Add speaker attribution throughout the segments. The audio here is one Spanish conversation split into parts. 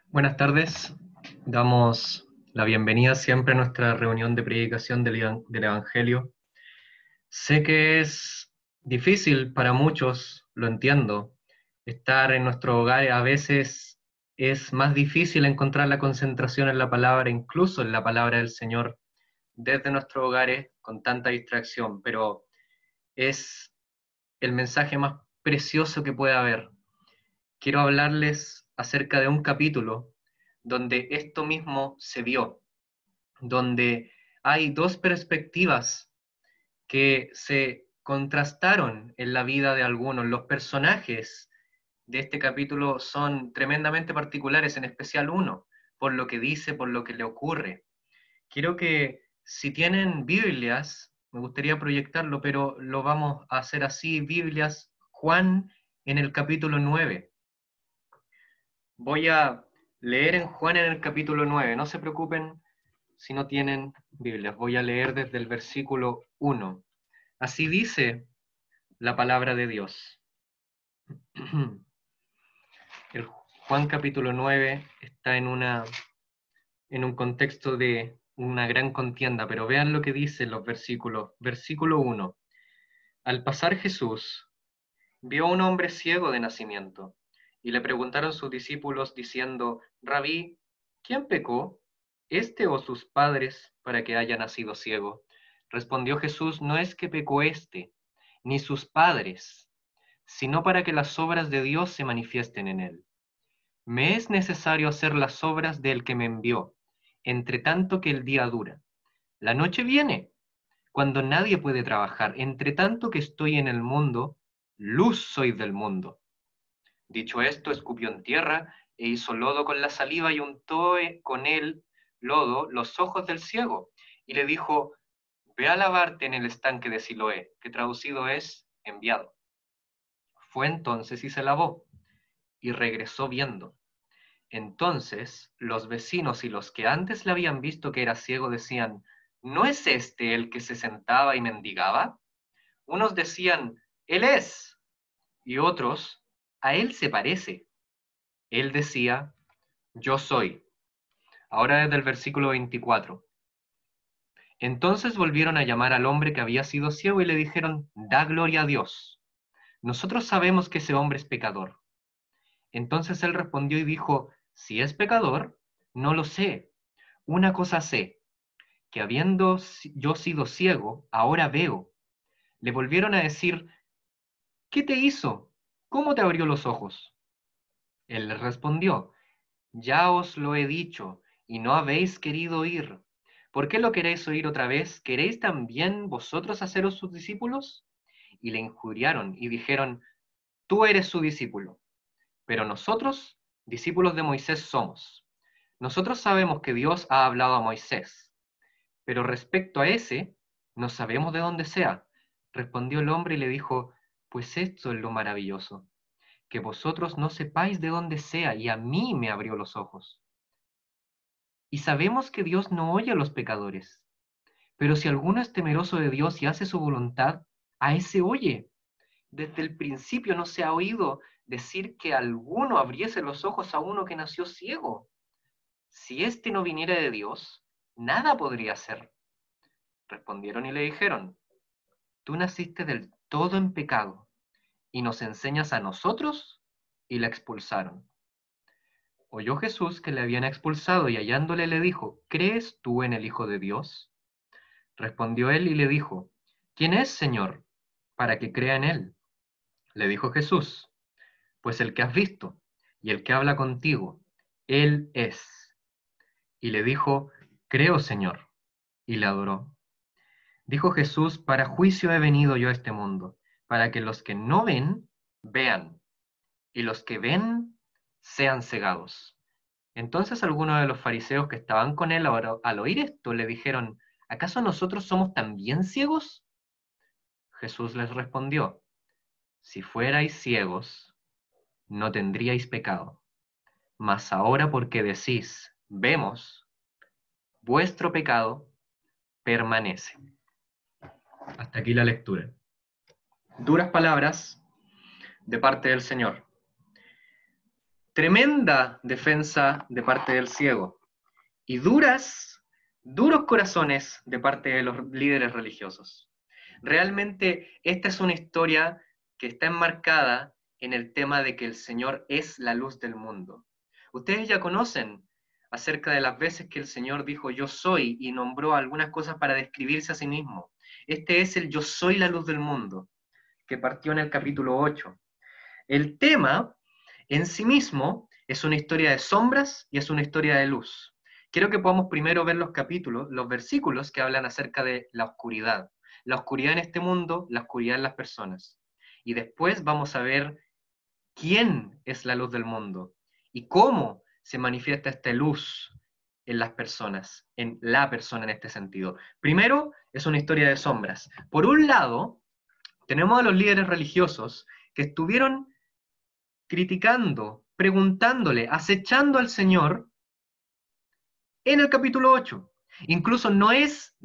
Speaker 1: Buenas tardes, damos la bienvenida siempre a nuestra reunión de predicación del Evangelio. Sé que es difícil para muchos, lo entiendo, estar en nuestro hogar a veces es más difícil encontrar la concentración en la palabra, incluso en la palabra del Señor, desde nuestros hogares con tanta distracción, pero es el mensaje más precioso que puede haber. Quiero hablarles acerca de un capítulo donde esto mismo se vio, donde hay dos perspectivas que se contrastaron en la vida de algunos. Los personajes de este capítulo son tremendamente particulares, en especial uno, por lo que dice, por lo que le ocurre. Quiero que si tienen Biblias, me gustaría proyectarlo, pero lo vamos a hacer así, Biblias, Juan en el capítulo 9. Voy a leer en Juan en el capítulo 9. No se preocupen si no tienen Biblias. Voy a leer desde el versículo 1. Así dice la palabra de Dios. El Juan capítulo 9 está en un contexto de una gran contienda, pero vean lo que dice los versículos. Versículo 1. Al pasar Jesús, vio a un hombre ciego de nacimiento, y le preguntaron sus discípulos diciendo, Rabí, ¿quién pecó, este o sus padres, para que haya nacido ciego? Respondió Jesús, no es que pecó este, ni sus padres, sino para que las obras de Dios se manifiesten en él. Me es necesario hacer las obras del que me envió, entre tanto que el día dura. La noche viene, cuando nadie puede trabajar, entre tanto que estoy en el mundo, luz soy del mundo. Dicho esto, escupió en tierra e hizo lodo con la saliva y untó con el lodo los ojos del ciego. Y le dijo, ve a lavarte en el estanque de Siloé, que traducido es enviado. Fue entonces y se lavó, y regresó viendo. Entonces los vecinos y los que antes le habían visto que era ciego decían, ¿no es este el que se sentaba y mendigaba? Unos decían, él es, y otros, a él se parece. Él decía, yo soy. Ahora desde el versículo 24. Entonces volvieron a llamar al hombre que había sido ciego y le dijeron, da gloria a Dios. Nosotros sabemos que ese hombre es pecador. Entonces él respondió y dijo, si es pecador, no lo sé. Una cosa sé, que habiendo yo sido ciego, ahora veo. Le volvieron a decir, ¿qué te hizo? ¿Cómo te abrió los ojos? Él les respondió, ya os lo he dicho, y no habéis querido oír. ¿Por qué lo queréis oír otra vez? ¿Queréis también vosotros haceros sus discípulos? Y le injuriaron y dijeron, tú eres su discípulo, pero nosotros, discípulos de Moisés somos. Nosotros sabemos que Dios ha hablado a Moisés, pero respecto a ese, no sabemos de dónde sea. Respondió el hombre y le dijo, pues esto es lo maravilloso, que vosotros no sepáis de dónde sea, y a mí me abrió los ojos. Y sabemos que Dios no oye a los pecadores, pero si alguno es temeroso de Dios y hace su voluntad, a ese oye. Desde el principio no se ha oído decir que alguno abriese los ojos a uno que nació ciego. Si éste no viniera de Dios, nada podría hacer. Respondieron y le dijeron, tú naciste del todo en pecado y nos enseñas a nosotros, y la expulsaron. Oyó Jesús que le habían expulsado y hallándole le dijo, ¿crees tú en el Hijo de Dios? Respondió él y le dijo, ¿quién es, Señor, para que crea en él? Le dijo Jesús, pues el que has visto y el que habla contigo, él es. Y le dijo, creo, Señor, y le adoró. Dijo Jesús, para juicio he venido yo a este mundo, para que los que no ven, vean, y los que ven, sean cegados. Entonces algunos de los fariseos que estaban con él al oír esto le dijeron, ¿acaso nosotros somos también ciegos? Jesús les respondió, si fuerais ciegos, no tendríais pecado, mas ahora porque decís, vemos, vuestro pecado permanece. Hasta aquí la lectura. Duras palabras de parte del Señor. Tremenda defensa de parte del ciego. Y duros corazones de parte de los líderes religiosos. Realmente esta es una historia que está enmarcada en el tema de que el Señor es la luz del mundo. Ustedes ya conocen acerca de las veces que el Señor dijo yo soy y nombró algunas cosas para describirse a sí mismo. Este es el yo soy la luz del mundo, que partió en el capítulo 8. El tema en sí mismo es una historia de sombras y es una historia de luz. Quiero que podamos primero ver los capítulos, los versículos que hablan acerca de la oscuridad. La oscuridad en este mundo, la oscuridad en las personas. Y después vamos a ver quién es la luz del mundo y cómo se manifiesta esta luz en las personas, en la persona en este sentido. Primero, es una historia de sombras. Por un lado, tenemos a los líderes religiosos que estuvieron criticando, preguntándole, acechando al Señor en el capítulo 8. Incluso no es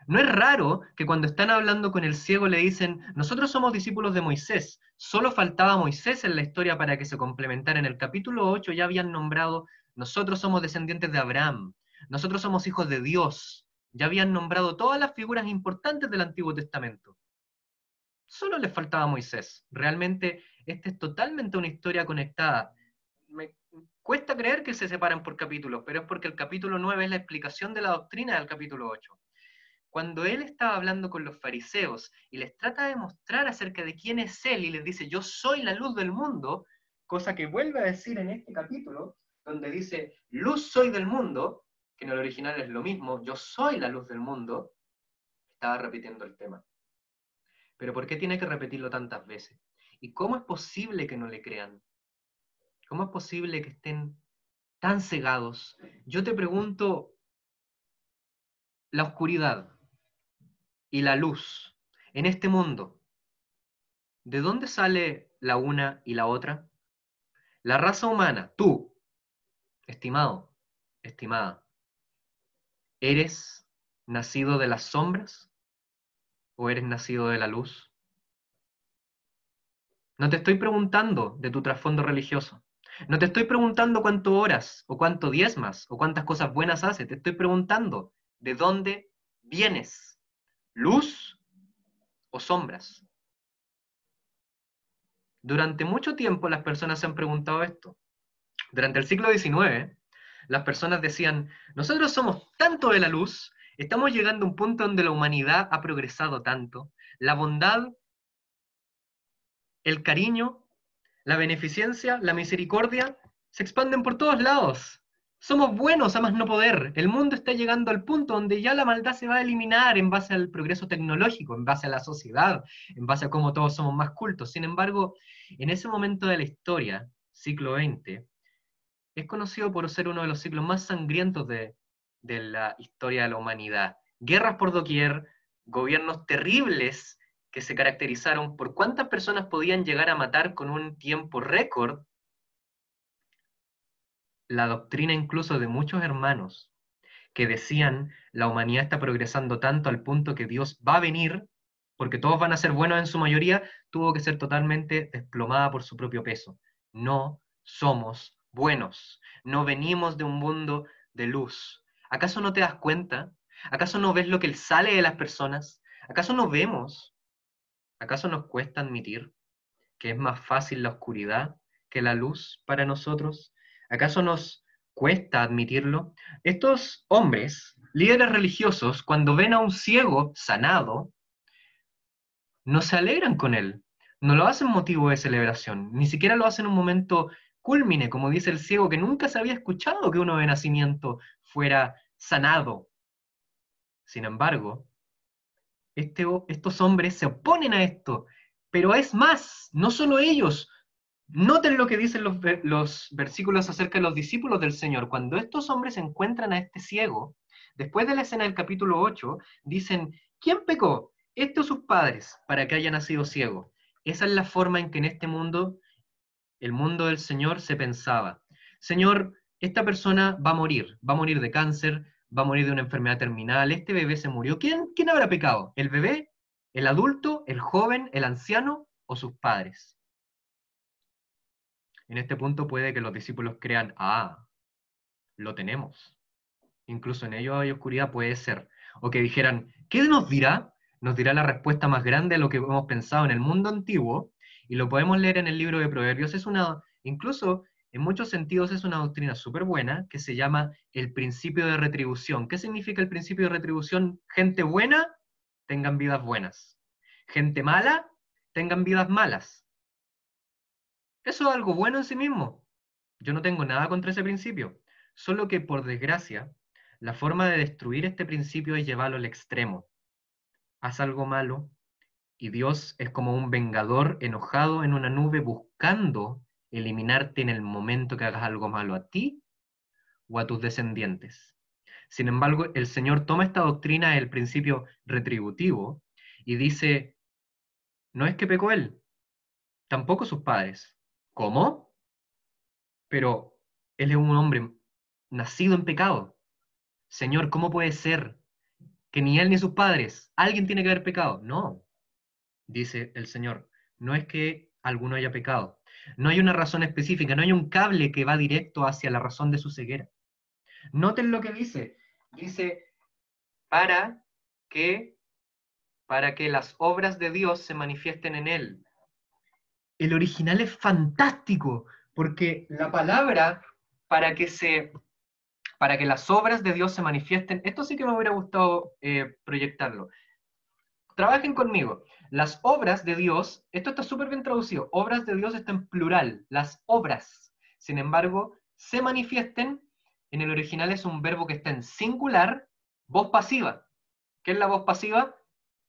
Speaker 1: raro que cuando están hablando con el ciego le dicen, nosotros somos discípulos de Moisés, solo faltaba Moisés en la historia para que se complementara. En el capítulo 8 ya habían nombrado, nosotros somos descendientes de Abraham, nosotros somos hijos de Dios, ya habían nombrado todas las figuras importantes del Antiguo Testamento. Solo les faltaba Moisés. Realmente esta es totalmente una historia conectada. Me cuesta creer que se separan por capítulos, pero es porque el capítulo 9 es la explicación de la doctrina del capítulo 8. Cuando él estaba hablando con los fariseos y les trata de mostrar acerca de quién es él y les dice, yo soy la luz del mundo, cosa que vuelve a decir en este capítulo, donde dice, luz soy del mundo, que en el original es lo mismo, yo soy la luz del mundo, estaba repitiendo el tema. Pero ¿por qué tiene que repetirlo tantas veces? ¿Y cómo es posible que no le crean? ¿Cómo es posible que estén tan cegados? Yo te pregunto, la oscuridad y la luz en este mundo, ¿de dónde sale la una y la otra? La raza humana, tú, estimado, estimada, ¿eres nacido de las sombras o eres nacido de la luz? No te estoy preguntando de tu trasfondo religioso. No te estoy preguntando cuánto oras, o cuánto diezmas, o cuántas cosas buenas haces. Te estoy preguntando de dónde vienes. ¿Luz o sombras? Durante mucho tiempo las personas se han preguntado esto. Durante el siglo XIX, las personas decían, nosotros somos tanto de la luz, estamos llegando a un punto donde la humanidad ha progresado tanto, la bondad, el cariño, la beneficencia, la misericordia, se expanden por todos lados. Somos buenos a más no poder. El mundo está llegando al punto donde ya la maldad se va a eliminar en base al progreso tecnológico, en base a la sociedad, en base a cómo todos somos más cultos. Sin embargo, en ese momento de la historia, siglo XX, es conocido por ser uno de los siglos más sangrientos de la historia de la humanidad. Guerras por doquier, gobiernos terribles que se caracterizaron por cuántas personas podían llegar a matar con un tiempo récord. La doctrina incluso de muchos hermanos que decían la humanidad está progresando tanto al punto que Dios va a venir, porque todos van a ser buenos en su mayoría, tuvo que ser totalmente desplomada por su propio peso. No somos buenos, no venimos de un mundo de luz. ¿Acaso no te das cuenta? ¿Acaso no ves lo que sale de las personas? ¿Acaso no vemos? ¿Acaso nos cuesta admitir que es más fácil la oscuridad que la luz para nosotros? ¿Acaso nos cuesta admitirlo? Estos hombres, líderes religiosos, cuando ven a un ciego sanado, no se alegran con él, no lo hacen motivo de celebración, ni siquiera lo hacen en un momento cúlmine, como dice el ciego, que nunca se había escuchado que uno de nacimiento fuera sanado. Sin embargo, estos hombres se oponen a esto, pero es más, no solo ellos. Noten lo que dicen los versículos acerca de los discípulos del Señor. Cuando estos hombres encuentran a este ciego, después de la escena del capítulo 8, dicen, ¿quién pecó? ¿Este o sus padres para que haya nacido ciego? Esa es la forma en que en este mundo, el mundo del Señor, se pensaba. Señor, esta persona va a morir de cáncer, va a morir de una enfermedad terminal, este bebé se murió. ¿Quién habrá pecado? ¿El bebé? ¿El adulto? ¿El joven? ¿El anciano? ¿O sus padres? En este punto puede que los discípulos crean, lo tenemos. Incluso en ello hay oscuridad, puede ser. O que dijeran, ¿qué nos dirá? Nos dirá la respuesta más grande a lo que hemos pensado en el mundo antiguo, y lo podemos leer en el libro de Proverbios. Incluso en muchos sentidos es una doctrina súper buena que se llama el principio de retribución. ¿Qué significa el principio de retribución? Gente buena, tengan vidas buenas. Gente mala, tengan vidas malas. Eso es algo bueno en sí mismo. Yo no tengo nada contra ese principio. Solo que, por desgracia, la forma de destruir este principio es llevarlo al extremo. Haz algo malo y Dios es como un vengador enojado en una nube buscando eliminarte en el momento que hagas algo malo a ti o a tus descendientes. Sin embargo, el Señor toma esta doctrina del principio retributivo y dice, no es que pecó él, tampoco sus padres. ¿Cómo? Pero él es un hombre nacido en pecado. Señor, ¿cómo puede ser que ni él ni sus padres, alguien tiene que haber pecado? No, dice el Señor, no es que alguno haya pecado. No hay una razón específica, no hay un cable que va directo hacia la razón de su ceguera. Noten lo que dice. Dice, para que, para que las obras de Dios se manifiesten en él. El original es fantástico, porque la palabra para que para que las obras de Dios se manifiesten, esto sí que me hubiera gustado proyectarlo. Trabajen conmigo. Las obras de Dios, esto está súper bien traducido, obras de Dios está en plural, las obras. Sin embargo, se manifiesten, en el original es un verbo que está en singular, voz pasiva. ¿Qué es la voz pasiva?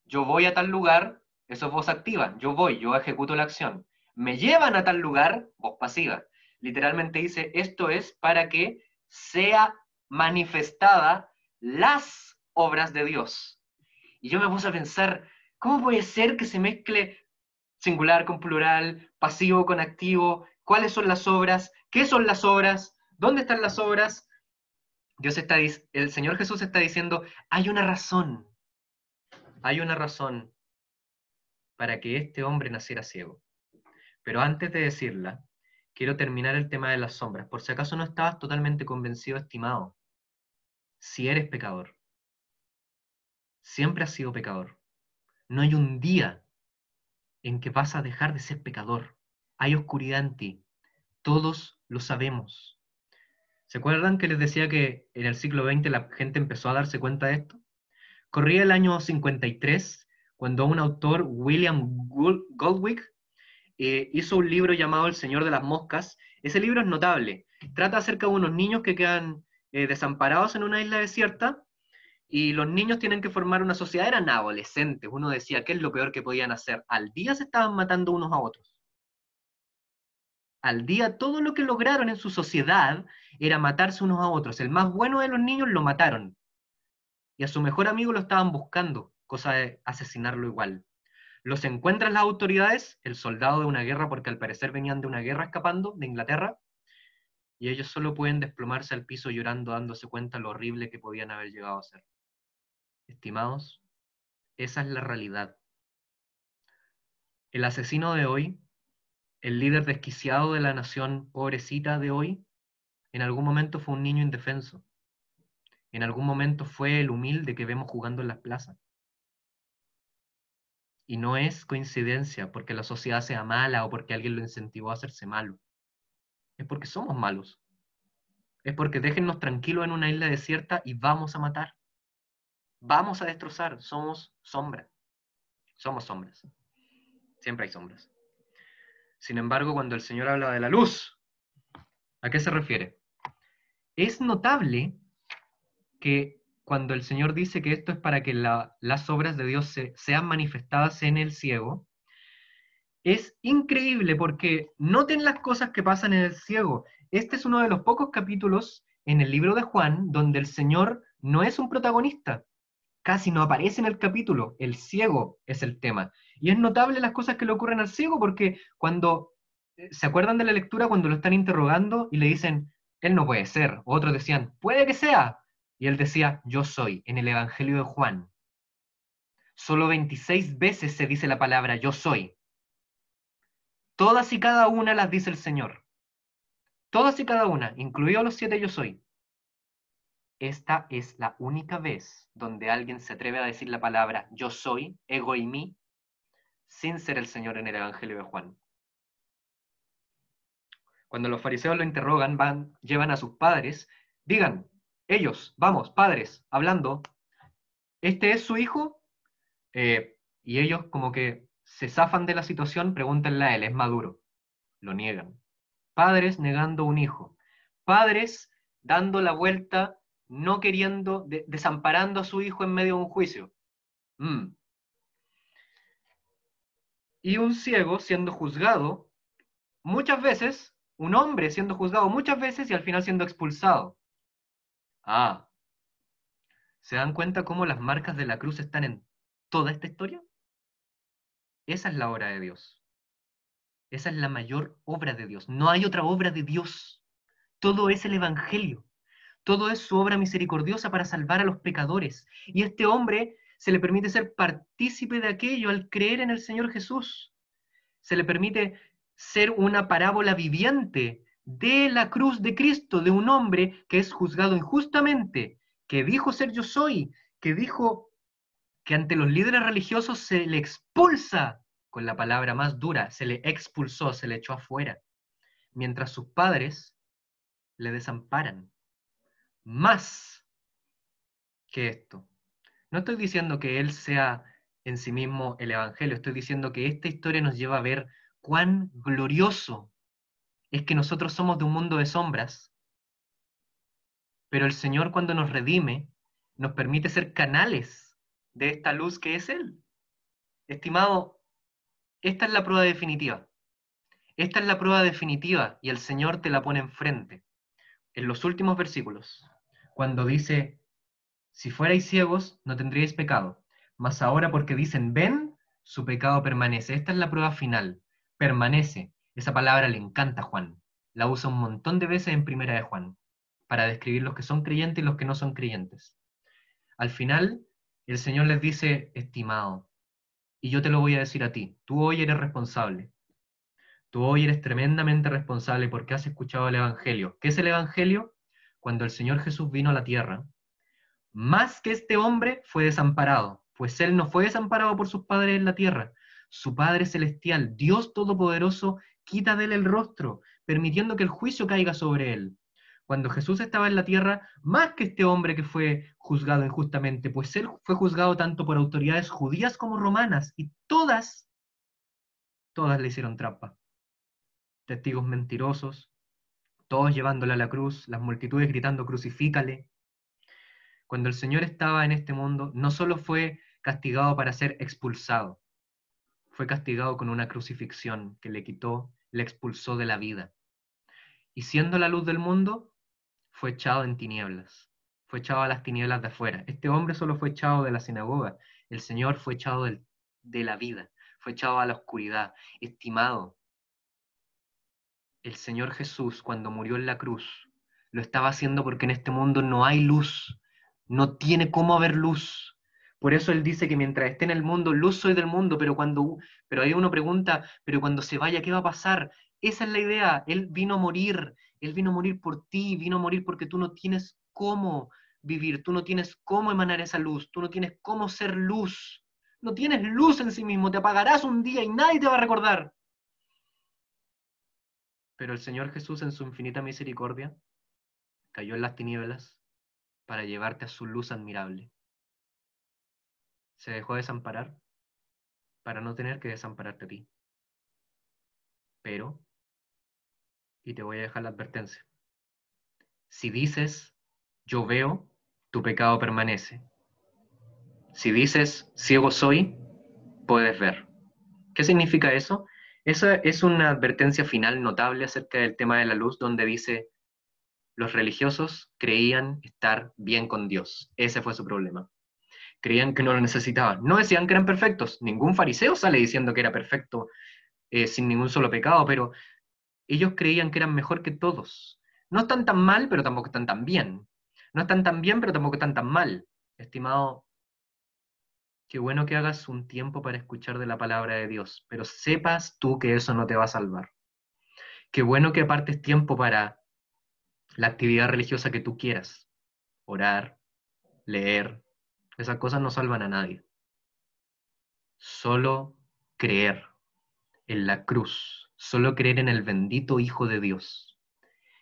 Speaker 1: Yo voy a tal lugar, eso es voz activa. Yo voy, yo ejecuto la acción. Me llevan a tal lugar, voz pasiva. Literalmente dice, esto es para que sea manifestada las obras de Dios. Y yo me puse a pensar, ¿cómo puede ser que se mezcle singular con plural, pasivo con activo? ¿Cuáles son las obras? ¿Qué son las obras? ¿Dónde están las obras? El Señor Jesús está diciendo, hay una razón para que este hombre naciera ciego. Pero antes de decirla, quiero terminar el tema de las sombras. Por si acaso no estabas totalmente convencido, estimado, si eres pecador, siempre has sido pecador. No hay un día en que vas a dejar de ser pecador. Hay oscuridad en ti. Todos lo sabemos. ¿Se acuerdan que les decía que en el siglo XX la gente empezó a darse cuenta de esto? Corría el año 53 cuando un autor, William Goldwyn, hizo un libro llamado El Señor de las Moscas. Ese libro es notable. Trata acerca de unos niños que quedan desamparados en una isla desierta y los niños tienen que formar una sociedad. Eran adolescentes. Uno decía, ¿qué es lo peor que podían hacer? Al día se estaban matando unos a otros. Al día todo lo que lograron en su sociedad era matarse unos a otros. El más bueno de los niños lo mataron. Y a su mejor amigo lo estaban buscando, cosa de asesinarlo igual. Los encuentran las autoridades, el soldado de una guerra, porque al parecer venían de una guerra escapando de Inglaterra, y ellos solo pueden desplomarse al piso llorando, dándose cuenta lo horrible que podían haber llegado a ser. Estimados, esa es la realidad. El asesino de hoy, el líder desquiciado de la nación pobrecita de hoy, en algún momento fue un niño indefenso. En algún momento fue el humilde que vemos jugando en las plazas. Y no es coincidencia porque la sociedad sea mala o porque alguien lo incentivó a hacerse malo. Es porque somos malos. Es porque déjennos tranquilos en una isla desierta y vamos a matar. Vamos a destrozar. Somos sombra. Somos sombras. Siempre hay sombras. Sin embargo, cuando el Señor habla de la luz, ¿a qué se refiere? Es notable que cuando el Señor dice que esto es para que las obras de Dios sean manifestadas en el ciego, es increíble porque noten las cosas que pasan en el ciego. Este es uno de los pocos capítulos en el libro de Juan donde el Señor no es un protagonista. Casi no aparece en el capítulo. El ciego es el tema. Y es notable las cosas que le ocurren al ciego porque cuando, ¿se acuerdan de la lectura cuando lo están interrogando y le dicen, él no puede ser? Otros decían, puede que sea. Y él decía, yo soy, en el Evangelio de Juan. Solo 26 veces se dice la palabra yo soy. Todas y cada una las dice el Señor. Todas y cada una, incluidos los 7 yo soy. Esta es la única vez donde alguien se atreve a decir la palabra yo soy, ego y mí, sin ser el Señor en el Evangelio de Juan. Cuando los fariseos lo interrogan, llevan a sus padres, digan, ellos, vamos, padres, hablando, ¿este es su hijo? Y ellos como que se zafan de la situación, pregúntenle a él, es maduro. Lo niegan. Padres negando un hijo. Padres dando la vuelta, no queriendo, desamparando a su hijo en medio de un juicio. Y un ciego siendo juzgado muchas veces, un hombre siendo juzgado muchas veces y al final siendo expulsado. Ah, ¿se dan cuenta cómo las marcas de la cruz están en toda esta historia? Esa es la obra de Dios. Esa es la mayor obra de Dios. No hay otra obra de Dios. Todo es el Evangelio. Todo es su obra misericordiosa para salvar a los pecadores. Y a este hombre se le permite ser partícipe de aquello al creer en el Señor Jesús. Se le permite ser una parábola viviente de la cruz de Cristo, de un hombre que es juzgado injustamente, que dijo ser yo soy, que dijo que ante los líderes religiosos se le expulsa, con la palabra más dura, se le expulsó, se le echó afuera, mientras sus padres le desamparan. Más que esto. No estoy diciendo que él sea en sí mismo el Evangelio, estoy diciendo que esta historia nos lleva a ver cuán glorioso es que nosotros somos de un mundo de sombras, pero el Señor cuando nos redime, nos permite ser canales de esta luz que es Él. Estimado, esta es la prueba definitiva. Esta es la prueba definitiva y el Señor te la pone enfrente. En los últimos versículos, cuando dice, si fuerais ciegos, no tendríais pecado, mas ahora porque dicen, ven, su pecado permanece. Esta es la prueba final. Permanece. Esa palabra le encanta a Juan. La usa un montón de veces en Primera de Juan, para describir los que son creyentes y los que no son creyentes. Al final, el Señor les dice, estimado, y yo te lo voy a decir a ti, tú hoy eres responsable. Tú hoy eres tremendamente responsable porque has escuchado el Evangelio. ¿Qué es el Evangelio? Cuando el Señor Jesús vino a la tierra, más que este hombre fue desamparado, pues él no fue desamparado por sus padres en la tierra. Su Padre Celestial, Dios Todopoderoso, quita de él el rostro, permitiendo que el juicio caiga sobre él. Cuando Jesús estaba en la tierra, más que este hombre que fue juzgado injustamente, pues él fue juzgado tanto por autoridades judías como romanas, y todas le hicieron trampa. Testigos mentirosos, todos llevándole a la cruz, las multitudes gritando, crucifícale. Cuando el Señor estaba en este mundo, no solo fue castigado para ser expulsado, fue castigado con una crucifixión que le quitó, le expulsó de la vida. Y siendo la luz del mundo, fue echado en tinieblas, fue echado a las tinieblas de afuera. Este hombre solo fue echado de la sinagoga, el Señor fue echado de la vida, fue echado a la oscuridad. Estimado, el Señor Jesús cuando murió en la cruz, lo estaba haciendo porque en este mundo no hay luz, no tiene cómo haber luz. Por eso Él dice que mientras esté en el mundo, luz soy del mundo, pero ahí uno pregunta, pero cuando se vaya, ¿qué va a pasar? Esa es la idea, Él vino a morir por ti, vino a morir porque tú no tienes cómo vivir, tú no tienes cómo emanar esa luz, tú no tienes cómo ser luz, no tienes luz en sí mismo, te apagarás un día y nadie te va a recordar. Pero el Señor Jesús en su infinita misericordia cayó en las tinieblas para llevarte a su luz admirable. Se dejó desamparar para no tener que desampararte a ti. Pero, y te voy a dejar la advertencia, si dices, yo veo, tu pecado permanece. Si dices, ciego soy, puedes ver. ¿Qué significa eso? Esa es una advertencia final notable acerca del tema de la luz, donde dice, los religiosos creían estar bien con Dios. Ese fue su problema. Creían que no lo necesitaban. No decían que eran perfectos. Ningún fariseo sale diciendo que era perfecto sin ningún solo pecado, pero ellos creían que eran mejor que todos. No están tan mal, pero tampoco están tan bien. No están tan bien, pero tampoco están tan mal. Estimado, qué bueno que hagas un tiempo para escuchar de la palabra de Dios, pero sepas tú que eso no te va a salvar. Qué bueno que apartes tiempo para la actividad religiosa que tú quieras, orar, leer, esas cosas no salvan a nadie. Solo creer en la cruz, solo creer en el bendito Hijo de Dios.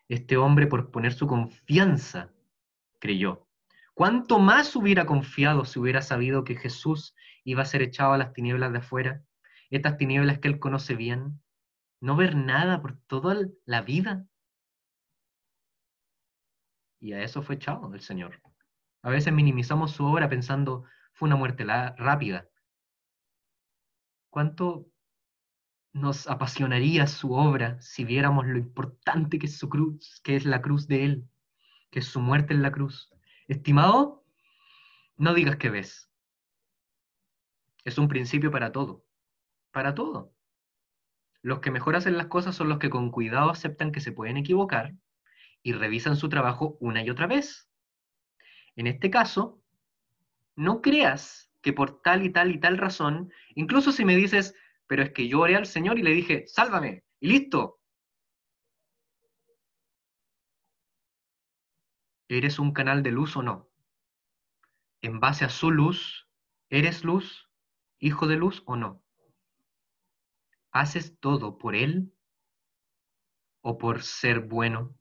Speaker 1: Este hombre, por poner su confianza, creyó. ¿Cuánto más hubiera confiado si hubiera sabido que Jesús iba a ser echado a las tinieblas de afuera? Estas tinieblas que él conoce bien, no ver nada por toda la vida. Y a eso fue echado el Señor. A veces minimizamos su obra pensando, fue una muerte rápida. ¿Cuánto nos apasionaría su obra si viéramos lo importante que es su cruz, que es la cruz de Él, que es su muerte en la cruz? Estimado, no digas que ves. Es un principio para todo. Para todo. Los que mejor hacen las cosas son los que con cuidado aceptan que se pueden equivocar y revisan su trabajo una y otra vez. En este caso, no creas que por tal y tal y tal razón, incluso si me dices, pero es que yo oré al Señor y le dije, sálvame, y listo. ¿Eres un canal de luz o no? En base a su luz, ¿eres luz, hijo de luz o no? ¿Haces todo por Él o por ser bueno?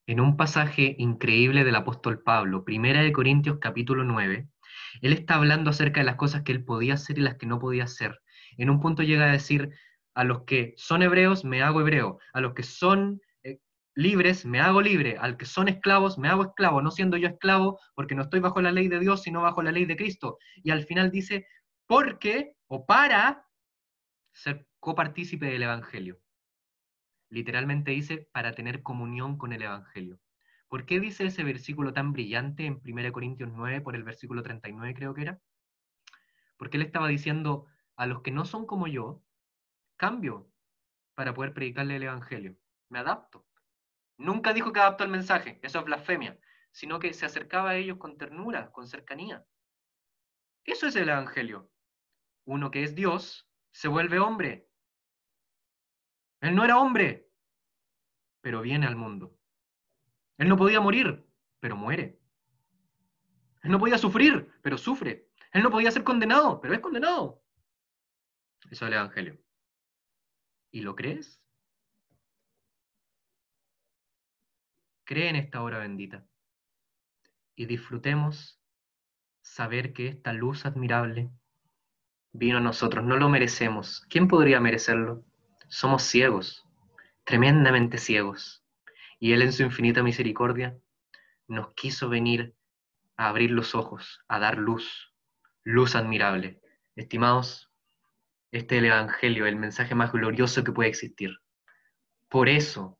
Speaker 1: En un pasaje increíble del apóstol Pablo, Primera de Corintios capítulo 9, él está hablando acerca de las cosas que él podía hacer y las que no podía hacer. En un punto llega a decir, a los que son hebreos me hago hebreo, a los que son libres me hago libre, al que son esclavos me hago esclavo, no siendo yo esclavo porque no estoy bajo la ley de Dios, sino bajo la ley de Cristo. Y al final dice, porque o para ser copartícipe del Evangelio. Literalmente dice para tener comunión con el Evangelio. ¿Por qué dice ese versículo tan brillante en 1 Corintios 9, por el versículo 39 creo que era? Porque él estaba diciendo, a los que no son como yo, cambio para poder predicarle el Evangelio. Me adapto. Nunca dijo que adaptó el mensaje, eso es blasfemia, sino que se acercaba a ellos con ternura, con cercanía. Eso es el Evangelio. Uno que es Dios se vuelve hombre. Él no era hombre, pero viene al mundo. Él no podía morir, pero muere. Él no podía sufrir, pero sufre. Él no podía ser condenado, pero es condenado. Eso es el Evangelio. ¿Y lo crees? Cree en esta hora bendita. Y disfrutemos saber que esta luz admirable vino a nosotros. No lo merecemos. ¿Quién podría merecerlo? Somos ciegos, tremendamente ciegos. Y Él en su infinita misericordia nos quiso venir a abrir los ojos, a dar luz, luz admirable. Estimados, este es el Evangelio, el mensaje más glorioso que puede existir. Por eso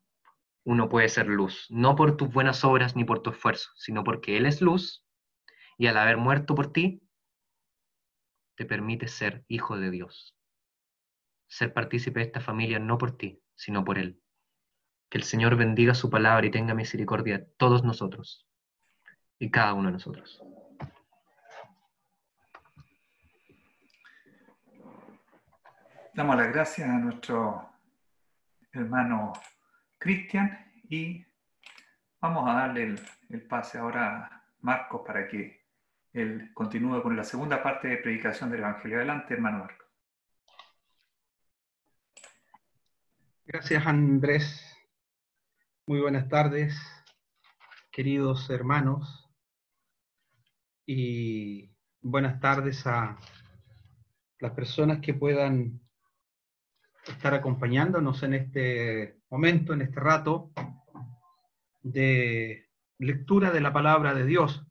Speaker 1: uno puede ser luz, no por tus buenas obras ni por tu esfuerzo, sino porque Él es luz y al haber muerto por ti, te permite ser hijo de Dios. Ser partícipe de esta familia no por ti, sino por Él. Que el Señor bendiga su palabra y tenga misericordia de todos nosotros y cada uno de nosotros.
Speaker 2: Damos las gracias a nuestro hermano Cristian y vamos a darle el pase ahora a Marcos para que él continúe con la segunda parte de predicación del Evangelio. Adelante, hermano Marcos.
Speaker 3: Gracias, Andrés. Muy buenas tardes, queridos hermanos, y buenas tardes a las personas que puedan estar acompañándonos en este momento, en este rato de lectura de la palabra de Dios,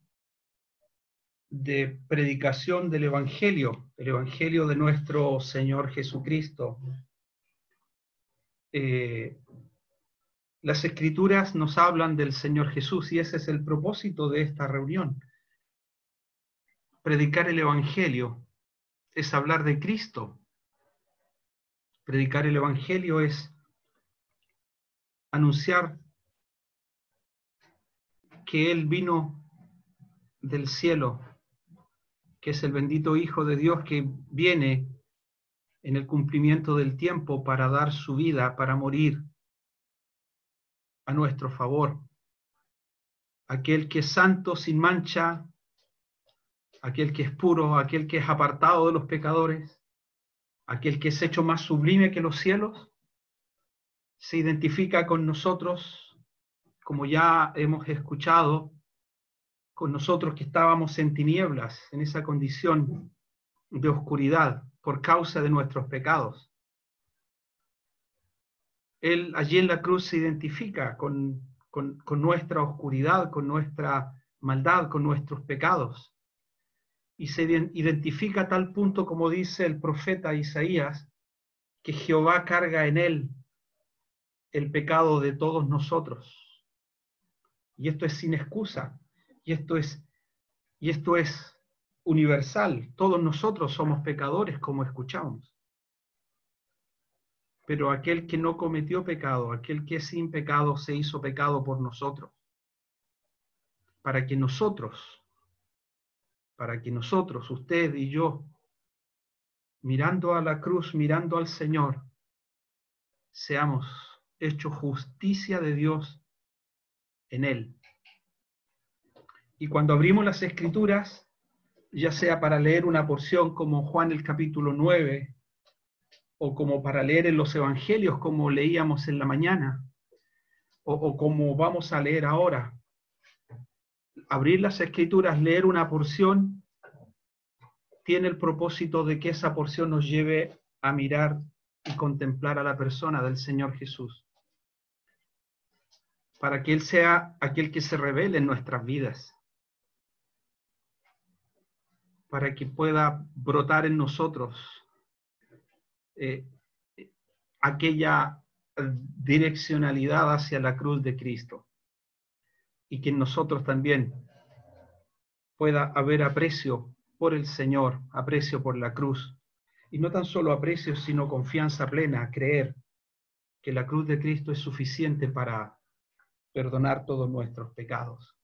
Speaker 3: de predicación del Evangelio de nuestro Señor Jesucristo. Las Escrituras nos hablan del Señor Jesús y ese es el propósito de esta reunión. Predicar el Evangelio es hablar de Cristo. Predicar el Evangelio es anunciar que Él vino del cielo, que es el bendito Hijo de Dios que viene en el cumplimiento del tiempo para dar su vida, para morir a nuestro favor. Aquel que es santo, sin mancha, aquel que es puro, aquel que es apartado de los pecadores, aquel que es hecho más sublime que los cielos, se identifica con nosotros, como ya hemos escuchado, con nosotros que estábamos en tinieblas, en esa condición de oscuridad por causa de nuestros pecados. Él allí en la cruz se identifica con nuestra oscuridad, con nuestra maldad, con nuestros pecados. Y se identifica a tal punto, como dice el profeta Isaías, que Jehová carga en él el pecado de todos nosotros. Y esto es sin excusa. Y esto es universal. Todos nosotros somos pecadores, como escuchamos. Pero aquel que no cometió pecado, aquel que es sin pecado, se hizo pecado por nosotros. Para que nosotros, usted y yo, mirando a la cruz, mirando al Señor, seamos hechos justicia de Dios en Él. Y cuando abrimos las Escrituras, ya sea para leer una porción como Juan el capítulo 9, o como para leer en los Evangelios como leíamos en la mañana, o como vamos a leer ahora, abrir las Escrituras, leer una porción, tiene el propósito de que esa porción nos lleve a mirar y contemplar a la persona del Señor Jesús, para que Él sea aquel que se revele en nuestras vidas, para que pueda brotar en nosotros aquella direccionalidad hacia la cruz de Cristo, y que en nosotros también pueda haber aprecio por el Señor, aprecio por la cruz, y no tan solo aprecio, sino confianza plena, creer que la cruz de Cristo es suficiente para perdonar todos nuestros pecados.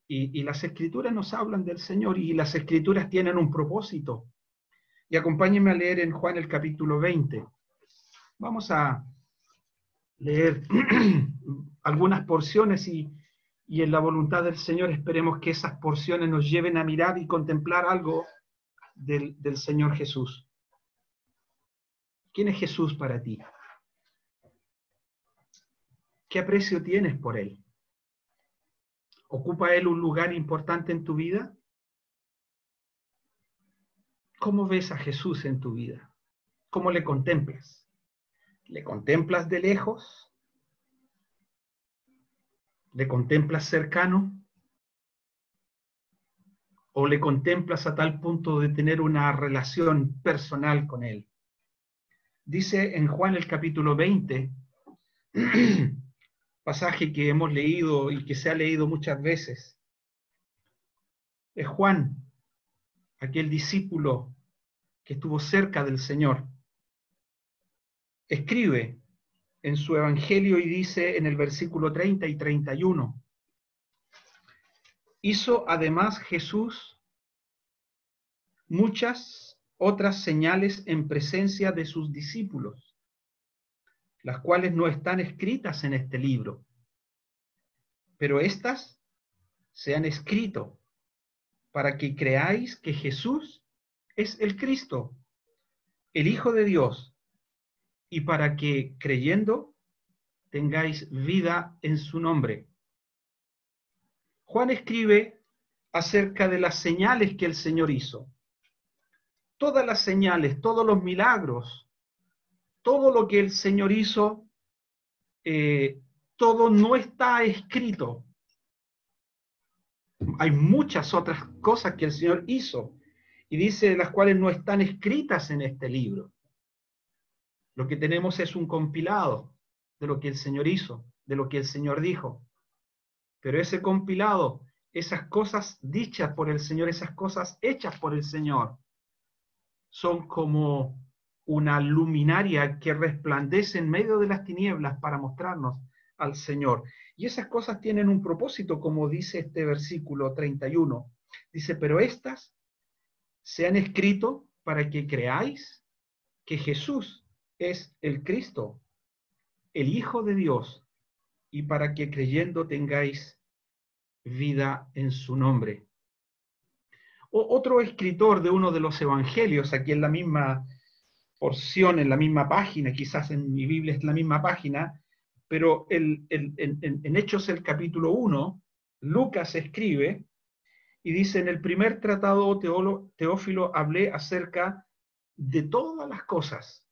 Speaker 3: Y las Escrituras nos hablan del Señor, y las Escrituras tienen un propósito. Y acompáñenme a leer en Juan el capítulo 20. Vamos a leer algunas porciones y en la voluntad del Señor esperemos que esas porciones nos lleven a mirar y contemplar algo del Señor Jesús. ¿Quién es Jesús para ti? ¿Qué aprecio tienes por Él? ¿Ocupa Él un lugar importante en tu vida? ¿Cómo ves a Jesús en tu vida? ¿Cómo le contemplas? ¿Le contemplas de lejos? ¿Le contemplas cercano? ¿O le contemplas a tal punto de tener una relación personal con Él? Dice en Juan el capítulo 20, pasaje que hemos leído y que se ha leído muchas veces. Es Juan, aquel discípulo que estuvo cerca del Señor. Escribe en su evangelio y dice en el versículo 30 y 31, hizo además Jesús muchas otras señales en presencia de sus discípulos, las cuales no están escritas en este libro, pero éstas se han escrito para que creáis que Jesús es el Cristo, el Hijo de Dios, y para que, creyendo, tengáis vida en su nombre. Juan escribe acerca de las señales que el Señor hizo. Todas las señales, todos los milagros, todo lo que el Señor hizo, todo no está escrito. Hay muchas otras cosas que el Señor hizo, y dice las cuales no están escritas en este libro. Lo que tenemos es un compilado de lo que el Señor hizo, de lo que el Señor dijo. Pero ese compilado, esas cosas dichas por el Señor, esas cosas hechas por el Señor, son como una luminaria que resplandece en medio de las tinieblas para mostrarnos al Señor. Y esas cosas tienen un propósito, como dice este versículo 31. Dice, pero estas se han escrito para que creáis que Jesús es el Cristo, el Hijo de Dios, y para que creyendo tengáis vida en su nombre. Otro escritor de uno de los evangelios, aquí en la misma porción, en la misma página, quizás en mi Biblia es la misma página, pero en Hechos el capítulo 1, Lucas escribe y dice: en el primer tratado, Teófilo, hablé acerca de todas las cosas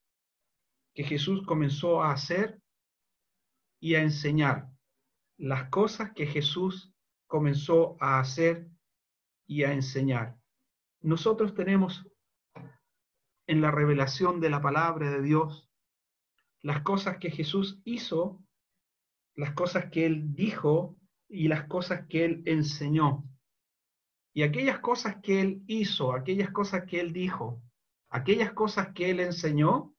Speaker 3: que Jesús comenzó a hacer y a enseñar. Las cosas que Jesús comenzó a hacer y a enseñar. Nosotros tenemos en la revelación de la palabra de Dios las cosas que Jesús hizo, las cosas que Él dijo y las cosas que Él enseñó. Y aquellas cosas que Él hizo, aquellas cosas que Él dijo, aquellas cosas que Él enseñó,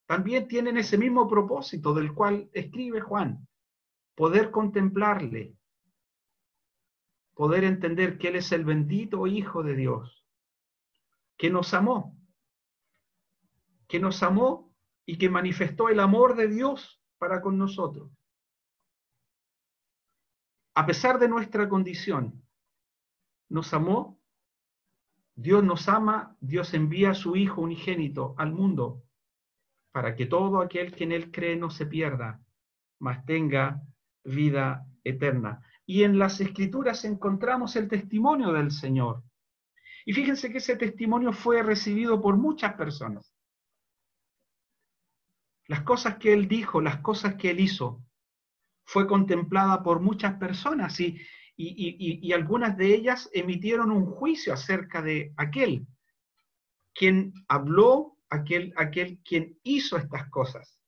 Speaker 3: también tienen ese mismo propósito del cual escribe Juan: poder contemplarle, poder entender que Él es el bendito Hijo de Dios, que nos amó y que manifestó el amor de Dios para con nosotros. A pesar de nuestra condición, nos amó, Dios nos ama, Dios envía a su Hijo unigénito al mundo para que todo aquel que en Él cree no se pierda, mas tenga vida eterna. Y en las Escrituras encontramos el testimonio del Señor. Y fíjense que ese testimonio fue recibido por muchas personas. Las cosas que Él dijo, las cosas que Él hizo, fue contemplada por muchas personas y algunas de ellas emitieron un juicio acerca de aquel quien habló, aquel quien hizo estas cosas.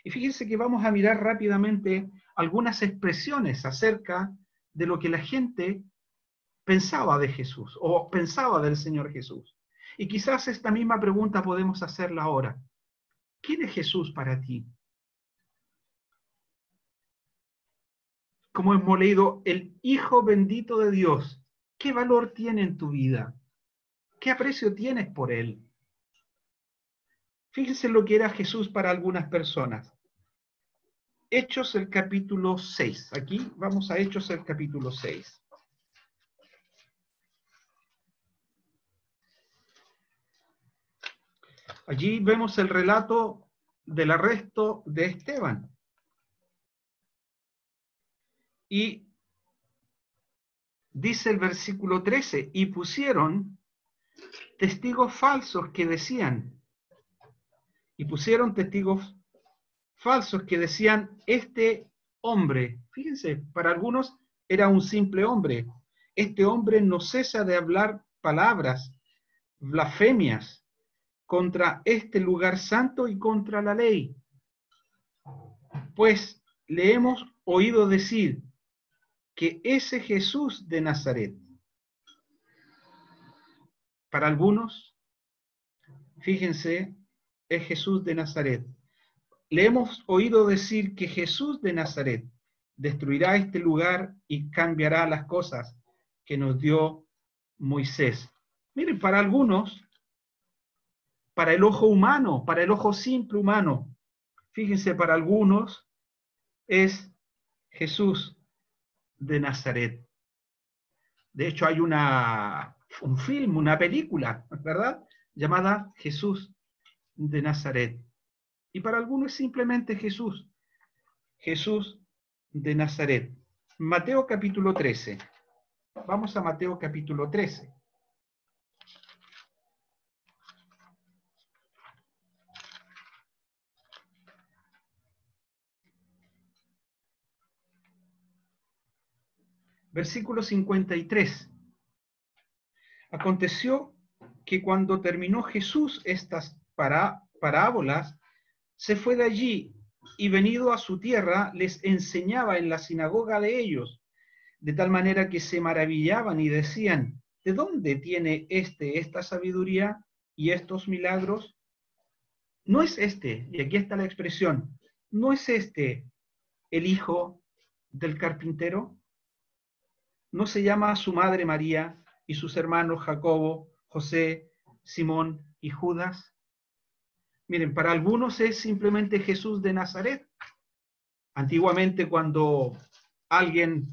Speaker 3: Y fíjense que vamos a mirar rápidamente algunas expresiones acerca de lo que la gente pensaba de Jesús o pensaba del Señor Jesús. Y quizás esta misma pregunta podemos hacerla ahora. ¿Quién es Jesús para ti? Como hemos leído, el Hijo bendito de Dios. ¿Qué valor tiene en tu vida? ¿Qué aprecio tienes por Él? Fíjense lo que era Jesús para algunas personas. Hechos el capítulo 6. Aquí vamos a Hechos el capítulo 6. Allí vemos el relato del arresto de Esteban. Y dice el versículo 13, y pusieron testigos falsos que decían, este hombre, fíjense, para algunos era un simple hombre, este hombre no cesa de hablar palabras, blasfemias, contra este lugar santo y contra la ley. Pues le hemos oído decir que ese Jesús de Nazaret, para algunos, fíjense, es Jesús de Nazaret. Le hemos oído decir que Jesús de Nazaret destruirá este lugar y cambiará las cosas que nos dio Moisés. Miren, para algunos, para el ojo humano, para el ojo simple humano, fíjense, para algunos es Jesús de Nazaret. De hecho, hay un film, una película, ¿verdad?, llamada Jesús de Nazaret. Y para algunos es simplemente Jesús de Nazaret. Mateo capítulo 13. Vamos a Mateo capítulo 13. Versículo 53. Aconteció que cuando terminó Jesús estas parábolas, se fue de allí y venido a su tierra les enseñaba en la sinagoga de ellos, de tal manera que se maravillaban y decían, ¿de dónde tiene esta sabiduría y estos milagros? No es y aquí está la expresión, ¿no es el hijo del carpintero? ¿No se llama su madre María y sus hermanos Jacobo, José, Simón y Judas? Miren, para algunos es simplemente Jesús de Nazaret. Antiguamente, cuando alguien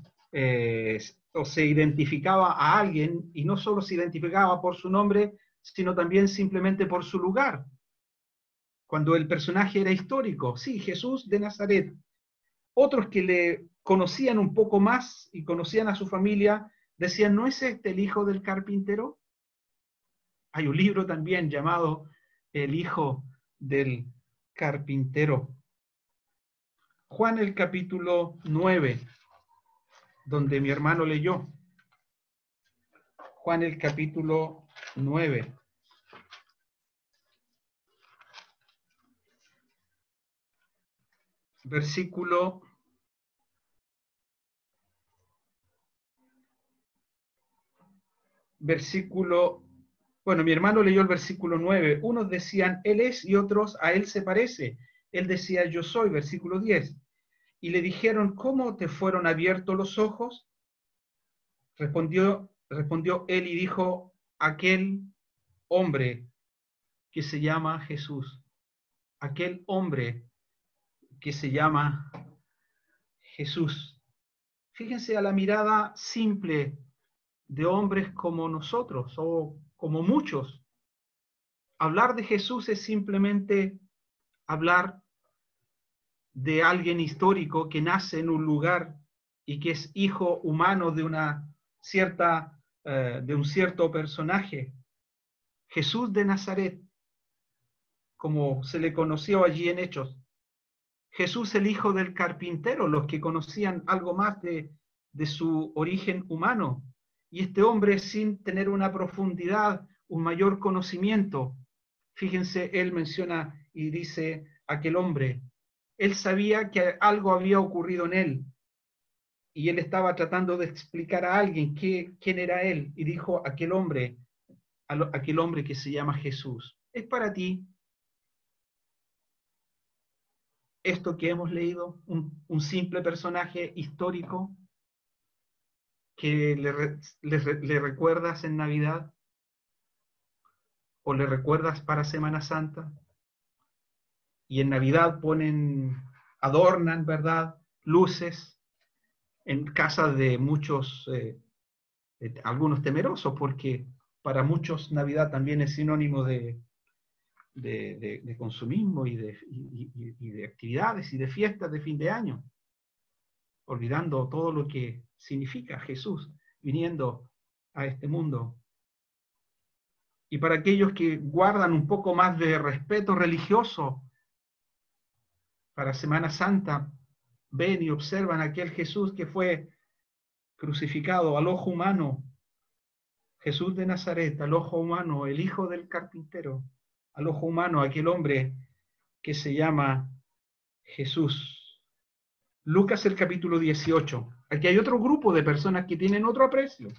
Speaker 3: o se identificaba a alguien, y no solo se identificaba por su nombre, sino también simplemente por su lugar. Cuando el personaje era histórico, sí, Jesús de Nazaret. Otros que le conocían un poco más y conocían a su familia, decían, ¿no es este el hijo del carpintero? Hay un libro también llamado El hijo del carpintero. Juan el capítulo 9, donde mi hermano leyó. Juan el capítulo 9. Bueno, mi hermano leyó el versículo 9. Unos decían, Él es, y otros, a Él se parece. Él decía, yo soy, versículo 10. Y le dijeron, ¿cómo te fueron abiertos los ojos? Respondió él y dijo, aquel hombre que se llama Jesús. Aquel hombre que se llama Jesús. Fíjense a la mirada simple de hombres como nosotros o como muchos. Hablar de Jesús es simplemente hablar de alguien histórico que nace en un lugar y que es hijo humano de de un cierto personaje. Jesús de Nazaret, como se le conoció allí en Hechos. Jesús el hijo del carpintero, los que conocían algo más de su origen humano. Y este hombre, sin tener una profundidad, un mayor conocimiento, fíjense, él menciona y dice aquel hombre. Él sabía que algo había ocurrido en él y él estaba tratando de explicar a alguien quién era él y dijo aquel hombre que se llama Jesús. ¿Es para ti esto que hemos leído un simple personaje histórico que le recuerdas en Navidad o le recuerdas para Semana Santa? Y en Navidad adornan, ¿verdad?, luces en casa de muchos, algunos temerosos, porque para muchos Navidad también es sinónimo de consumismo y de actividades y de fiestas de fin de año, olvidando todo lo que significa Jesús viniendo a este mundo. Y para aquellos que guardan un poco más de respeto religioso, para Semana Santa, ven y observan aquel Jesús que fue crucificado al ojo humano, Jesús de Nazaret, al ojo humano, el hijo del carpintero, al ojo humano, aquel hombre que se llama Jesús. Lucas el capítulo 18. Aquí hay otro grupo de personas que tienen otro aprecio.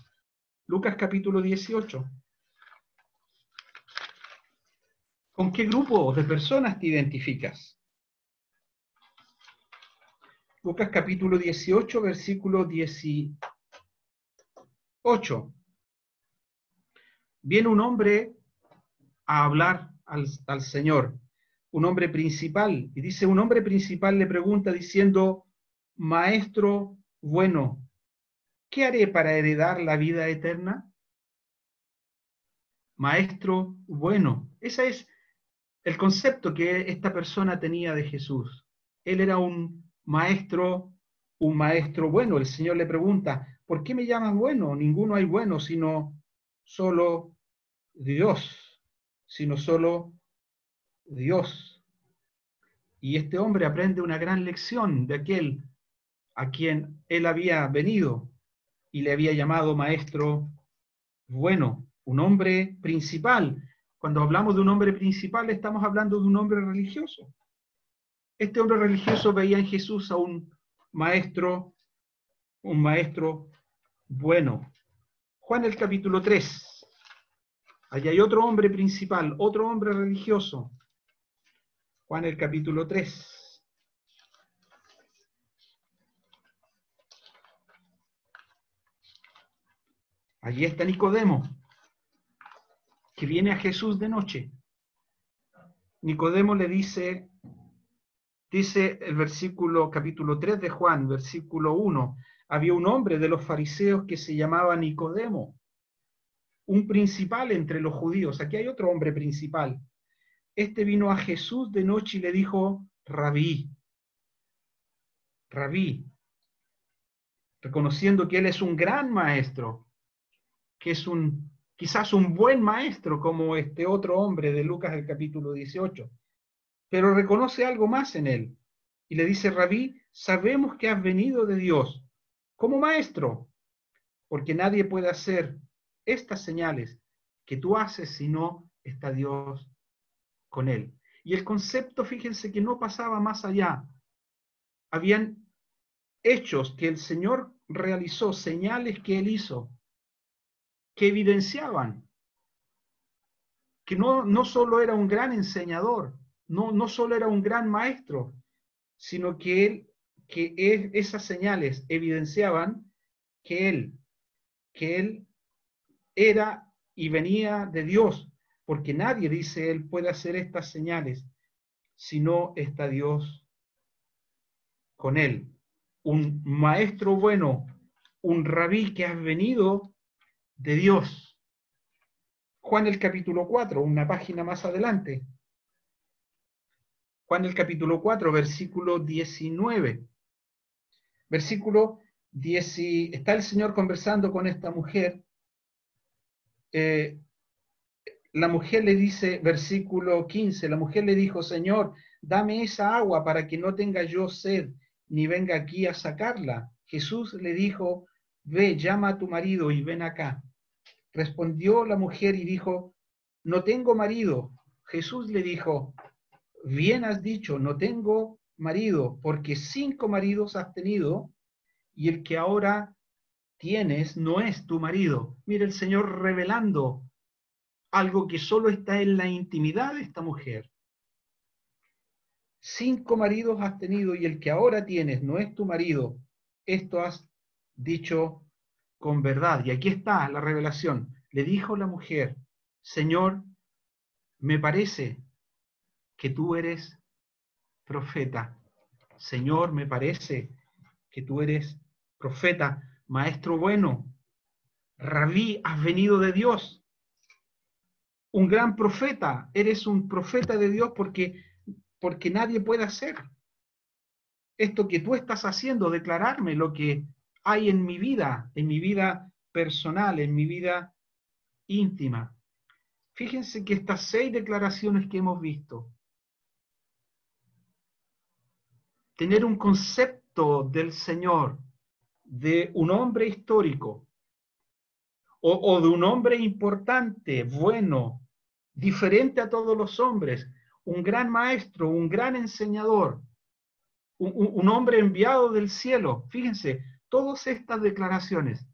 Speaker 3: Lucas capítulo 18. ¿Con qué grupo de personas te identificas? Lucas capítulo 18, versículo 18. Viene un hombre a hablar al Señor, un hombre principal, y dice, un hombre principal le pregunta diciendo, Maestro bueno, ¿qué haré para heredar la vida eterna? Maestro bueno, ese es el concepto que esta persona tenía de Jesús. Él era un maestro bueno. El Señor le pregunta, ¿por qué me llamas bueno? Ninguno hay bueno, sino solo Dios. Y este hombre aprende una gran lección de aquel a quien él había venido y le había llamado maestro bueno, un hombre principal. Cuando hablamos de un hombre principal, estamos hablando de un hombre religioso. Este hombre religioso veía en Jesús a un maestro bueno. Juan el capítulo 3. Allí hay otro hombre principal, otro hombre religioso. Juan el capítulo 3. Allí está Nicodemo, que viene a Jesús de noche. Nicodemo le dice, Dice el versículo, capítulo 3 de Juan, versículo 1, había un hombre de los fariseos que se llamaba Nicodemo, un principal entre los judíos. Aquí hay otro hombre principal. Este vino a Jesús de noche y le dijo, Rabí, Rabí, reconociendo que él es un gran maestro, que es quizás un buen maestro como este otro hombre de Lucas del capítulo 18, pero reconoce algo más en él y le dice, Rabí, sabemos que has venido de Dios como maestro, porque nadie puede hacer estas señales que tú haces si no está Dios con él. Y el concepto, fíjense que no pasaba más allá. Habían hechos que el Señor realizó, señales que él hizo, que evidenciaban que no solo era un gran enseñador, no solo era un gran maestro, sino que esas señales evidenciaban que él era y venía de Dios, porque nadie, dice él, puede hacer estas señales si no está Dios con él. Un maestro bueno, un rabí que ha venido de Dios. Juan el capítulo 4, una página más adelante. Juan el capítulo 4, versículo 19. Versículo 10, está el Señor conversando con esta mujer. La mujer le dice, versículo 15, la mujer le dijo, Señor, dame esa agua para que no tenga yo sed, ni venga aquí a sacarla. Jesús le dijo, ve, llama a tu marido y ven acá. Respondió la mujer y dijo, no tengo marido. Jesús le dijo, bien has dicho, no tengo marido, porque 5 maridos has tenido, y el que ahora tienes no es tu marido. Mira el Señor revelando algo que solo está en la intimidad de esta mujer. 5 maridos has tenido, y el que ahora tienes no es tu marido. Esto has dicho con verdad. Y aquí está la revelación. Le dijo la mujer, Señor, me parece que tú eres profeta. Señor, me parece que tú eres profeta, maestro bueno, rabí, has venido de Dios. Un gran profeta, eres un profeta de Dios porque nadie puede hacer esto que tú estás haciendo, declararme lo que hay en mi vida personal, en mi vida íntima. Fíjense que estas 6 declaraciones que hemos visto, tener un concepto del Señor, de un hombre histórico, o de un hombre importante, bueno, diferente a todos los hombres, un gran maestro, un gran enseñador, un hombre enviado del cielo. Fíjense, todas estas declaraciones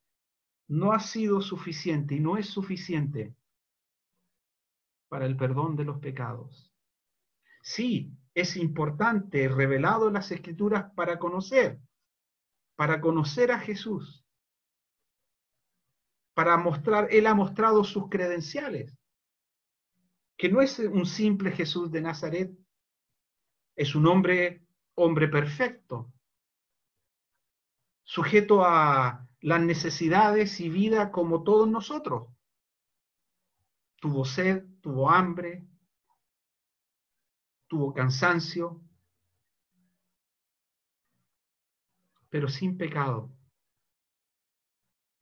Speaker 3: no ha sido suficiente y no es suficiente para el perdón de los pecados. Sí, es importante, revelado en las Escrituras para conocer a Jesús, para mostrar, Él ha mostrado sus credenciales, que no es un simple Jesús de Nazaret, es un hombre perfecto, sujeto a las necesidades y vida como todos nosotros. Tuvo sed, tuvo hambre, tuvo cansancio, pero sin pecado.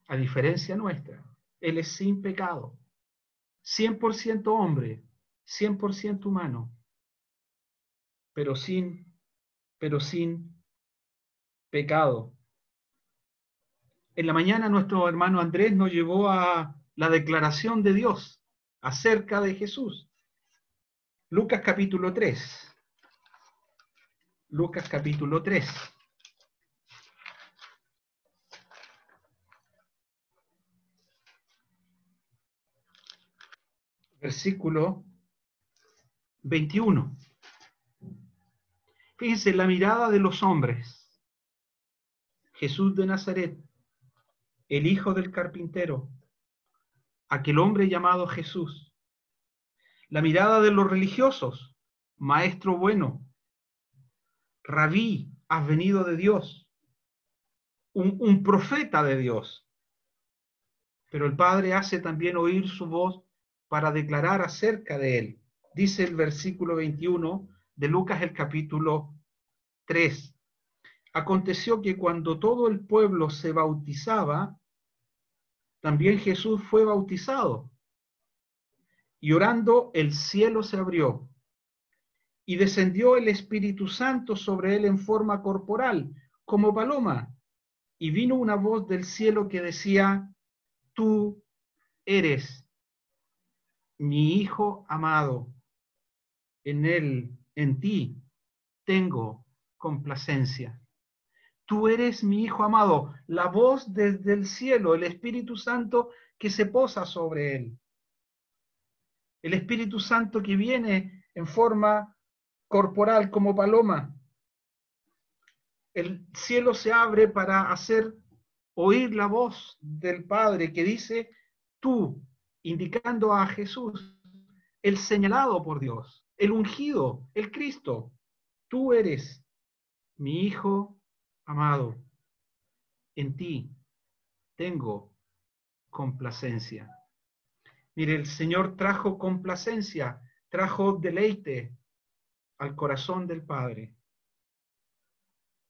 Speaker 3: A diferencia nuestra, Él es sin pecado, 100% hombre, 100% humano, pero sin pecado. En la mañana nuestro hermano Andrés nos llevó a la declaración de Dios acerca de Jesús. Lucas capítulo 3. Lucas capítulo 3. Versículo 21. Fíjense la mirada de los hombres. Jesús de Nazaret, el hijo del carpintero, aquel hombre llamado Jesús. La mirada de los religiosos, maestro bueno. Rabí, has venido de Dios, un profeta de Dios. Pero el Padre hace también oír su voz para declarar acerca de él. Dice el versículo 21 de Lucas, el capítulo 3. Aconteció que cuando todo el pueblo se bautizaba, también Jesús fue bautizado. Y orando, el cielo se abrió, y descendió el Espíritu Santo sobre él en forma corporal, como paloma. Y vino una voz del cielo que decía: Tú eres mi Hijo amado, en ti tengo complacencia. Tú eres mi Hijo amado, la voz desde el cielo, el Espíritu Santo que se posa sobre él. El Espíritu Santo que viene en forma corporal como paloma. El cielo se abre para hacer oír la voz del Padre que dice: tú, indicando a Jesús, el señalado por Dios, el ungido, el Cristo. Tú eres mi Hijo amado, en ti tengo complacencia. Mire, el Señor trajo complacencia, trajo deleite al corazón del Padre.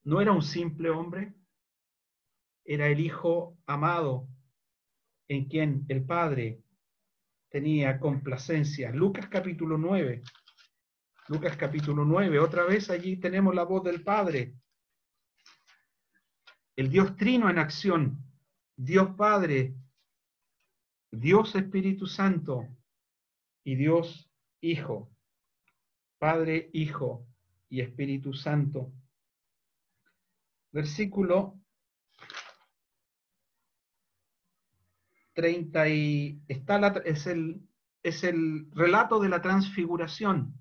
Speaker 3: No era un simple hombre, era el Hijo amado en quien el Padre tenía complacencia. Lucas capítulo 9. Lucas capítulo 9. Otra vez allí tenemos la voz del Padre. El Dios Trino en acción. Dios Padre, Dios Espíritu Santo y Dios Hijo. Padre, Hijo y Espíritu Santo. Versículo 30 es el relato de la transfiguración.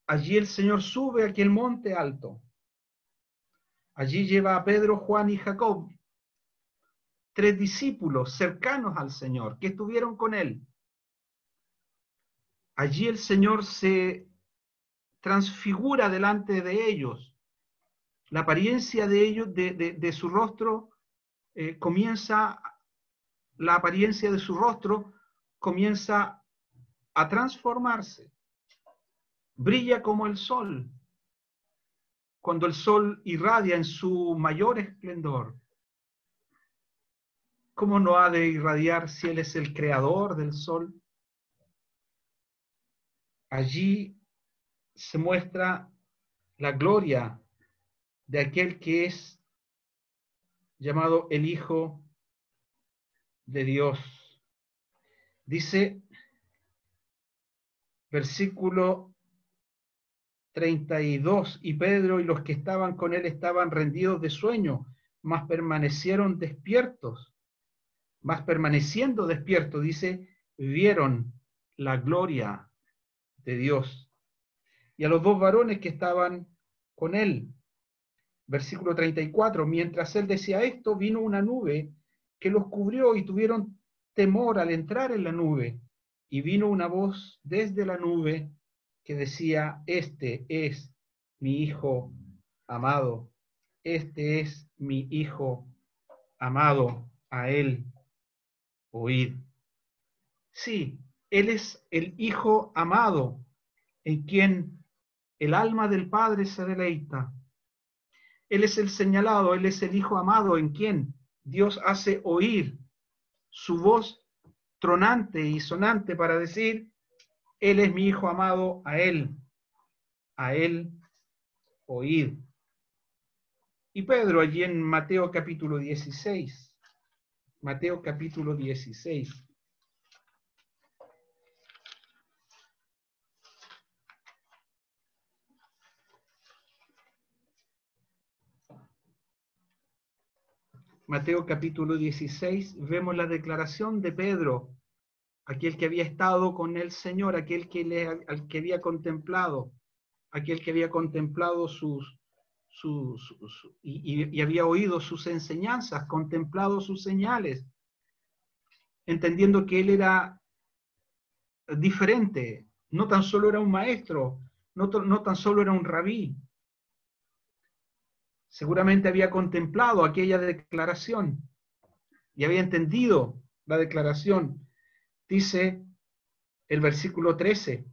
Speaker 3: Allí el Señor sube a aquel monte alto. Allí lleva a Pedro, Juan y Jacob, 3 discípulos cercanos al Señor, que estuvieron con él. Allí el Señor se transfigura delante de ellos. La apariencia de ellos, de su rostro, la apariencia de su rostro comienza a transformarse. Brilla como el sol, cuando el sol irradia en su mayor esplendor. ¿Cómo no ha de irradiar si Él es el creador del sol? Allí se muestra la gloria de aquel que es llamado el Hijo de Dios. Dice, versículo 32, y Pedro y los que estaban con él estaban rendidos de sueño, mas permaneciendo despiertos, dice, vieron la gloria de Dios. Y a los 2 varones que estaban con él, versículo 34, mientras él decía esto, vino una nube que los cubrió y tuvieron temor al entrar en la nube. Y vino una voz desde la nube que decía: este es mi Hijo amado, este es mi Hijo amado, a él oíd. Sí, él es el Hijo amado, en quien el alma del Padre se deleita. Él es el señalado, él es el Hijo amado, en quien Dios hace oír su voz tronante y sonante para decir: Él es mi Hijo amado, a él oíd. Y Pedro allí en Mateo capítulo 16, Mateo capítulo 16. Mateo capítulo 16, vemos la declaración de Pedro, aquel que había estado con el Señor, aquel al que había contemplado, y había oído sus enseñanzas, contemplado sus señales, entendiendo que él era diferente, no tan solo era un maestro, no tan solo era un rabí, seguramente había contemplado aquella declaración y había entendido la declaración. Dice el versículo 13,